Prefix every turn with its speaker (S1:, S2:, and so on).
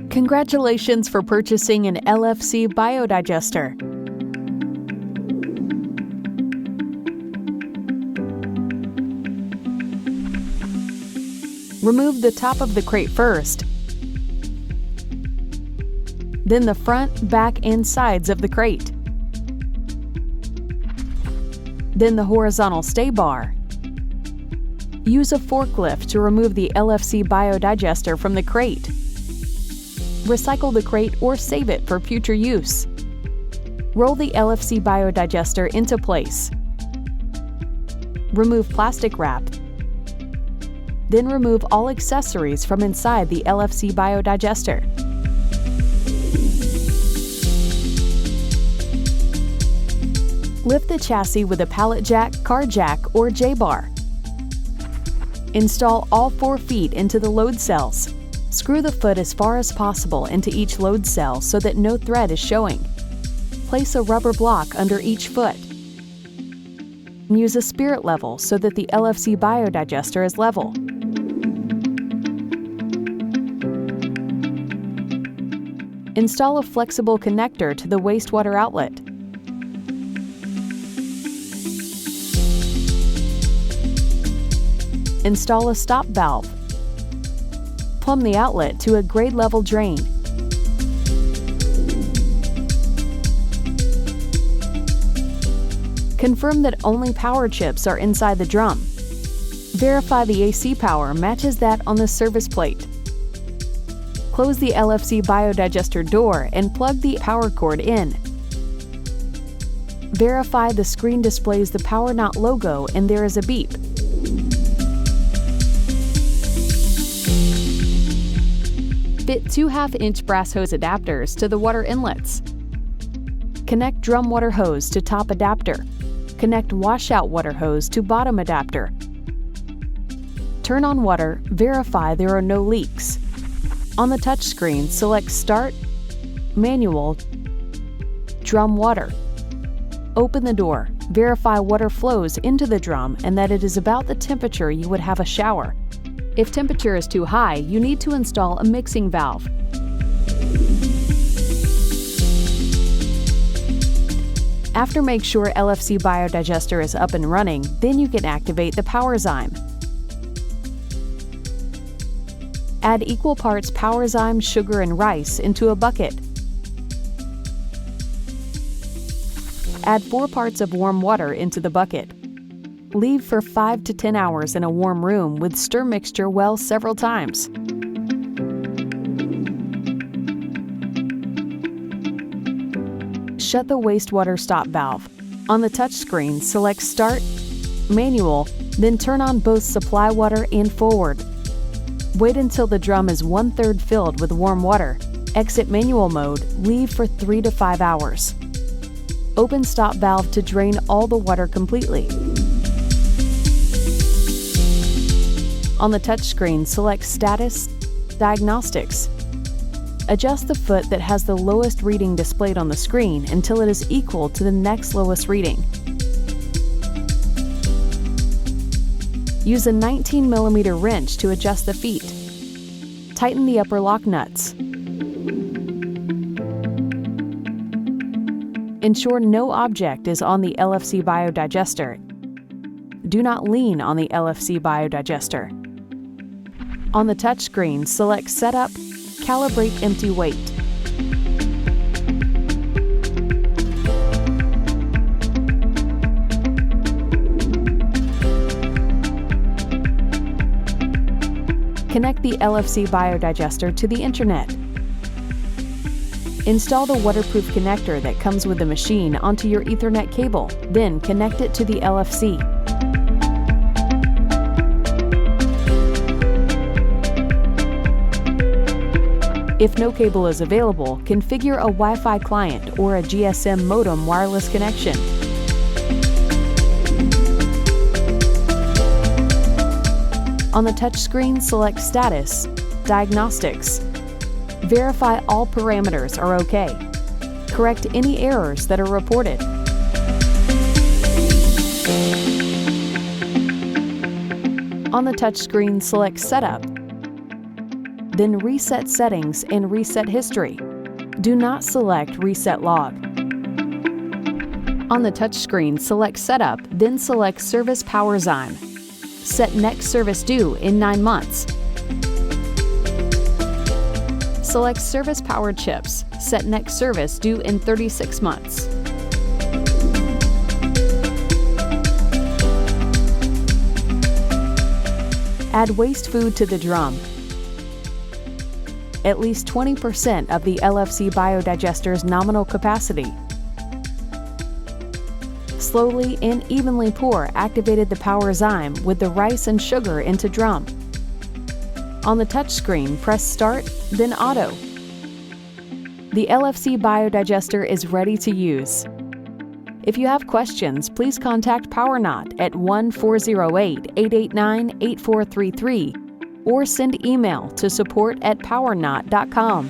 S1: Congratulations for purchasing an LFC biodigester. Remove the top of the crate first, then the front, back, and sides of the crate, then the horizontal stay bar. Use a forklift to remove the LFC biodigester from the crate. Recycle the crate or save it for future use. Roll the LFC biodigester into place. Remove plastic wrap. Then remove all accessories from inside the LFC biodigester. Lift the chassis with a pallet jack, car jack, or J-bar. Install all 4 feet into the load cells. Screw the foot as far as possible into each load cell so that no thread is showing. Place a rubber block under each foot. Use a spirit level so that the LFC biodigester is level. Install a flexible connector to the wastewater outlet. Install a stop valve. Plumb the outlet to a grade level drain. Confirm that only power chips are inside the drum. Verify the AC power matches that on the service plate. Close the LFC biodigester door and plug the power cord in. Verify the screen displays the Power Not logo and there is a beep. Fit 2 1/2-inch brass hose adapters to the water inlets. Connect drum water hose to top adapter. Connect washout water hose to bottom adapter. Turn on water, verify there are no leaks. On the touchscreen, select Start, Manual, Drum Water. Open the door, verify water flows into the drum and that it is about the temperature you would have a shower. If temperature is too high, you need to install a mixing valve. After make sure LFC biodigester is up and running, then you can activate the power zyme. Add equal parts power zyme, sugar, and rice into a bucket. Add 4 parts of warm water into the bucket. Leave for 5 to 10 hours in a warm room with stir mixture well several times. Shut the wastewater stop valve. On the touchscreen, select Start, Manual, then turn on both supply water and forward. Wait until the drum is 1/3 filled with warm water. Exit manual mode, leave for 3 to 5 hours. Open stop valve to drain all the water completely. On the touchscreen, select Status, Diagnostics. Adjust the foot that has the lowest reading displayed on the screen until it is equal to the next lowest reading. Use a 19mm wrench to adjust the feet. Tighten the upper lock nuts. Ensure no object is on the LFC biodigester. Do not lean on the LFC biodigester. On the touchscreen, select Setup, Calibrate Empty Weight. Connect the LFC biodigester to the internet. Install the waterproof connector that comes with the machine onto your Ethernet cable, then connect it to the LFC. If no cable is available, configure a Wi-Fi client or a GSM modem wireless connection. On the touchscreen, select Status, Diagnostics. Verify all parameters are OK. Correct any errors that are reported. On the touchscreen, select Setup, then Reset Settings and Reset History. Do not select Reset Log. On the touchscreen, select Setup, then select Service Power Zyme. Set next service due in 9 months. Select Service Powered Chips. Set next service due in 36 months. Add waste food to the drum. At least 20% of the LFC biodigester's nominal capacity. Slowly and evenly pour activated the power zyme with the rice and sugar into drum. On the touchscreen, press Start, then Auto. The LFC biodigester is ready to use. If you have questions, please contact PowerKnot at 1-408-889-8433 or send email to support@powerknot.com.